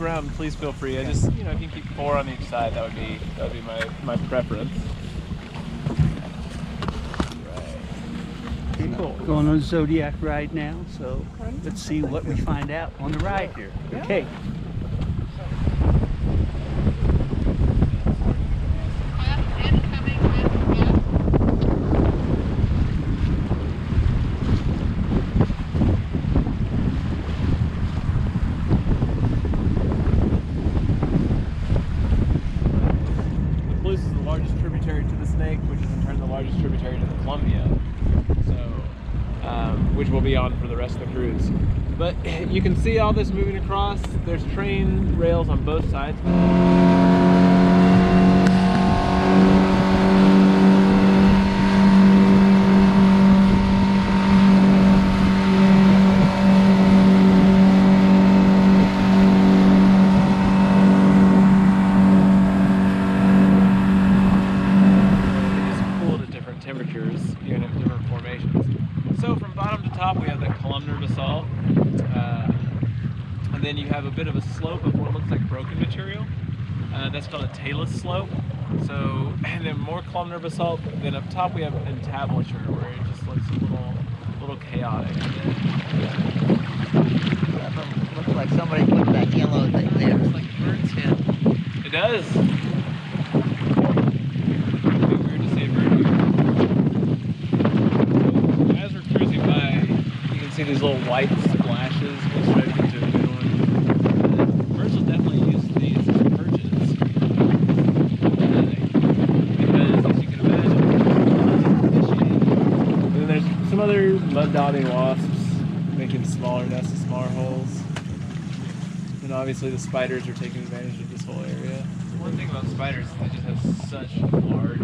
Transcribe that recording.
around, please feel free. I just, you know, if you can keep 4 on each side, that would be my preference. Right. Cool. Going on a Zodiac ride now, so let's see what we find out on the ride here. Okay. Palouse is the largest tributary to the Snake, which is in turn the largest tributary to the Columbia, so which we'll be on for the rest of the cruise. But you can see all this moving across. There's train rails on both sides. Temperatures, you know, different formations. So from bottom to top we have the columnar basalt, and then you have a bit of a slope of what looks like broken material. That's called a talus slope. So, and then more columnar basalt. Then up top we have entablature, where it just looks a little chaotic. Looks like somebody put that yellow thing there. It's like a bird's head. It does. See these little white splashes go straight into a new one. Birds will definitely use these as perches. Because, as you can imagine, fishing. And then there's some other mud-dotting wasps making smaller nests and smaller holes. And obviously the spiders are taking advantage of this whole area. One thing about spiders is they just have such large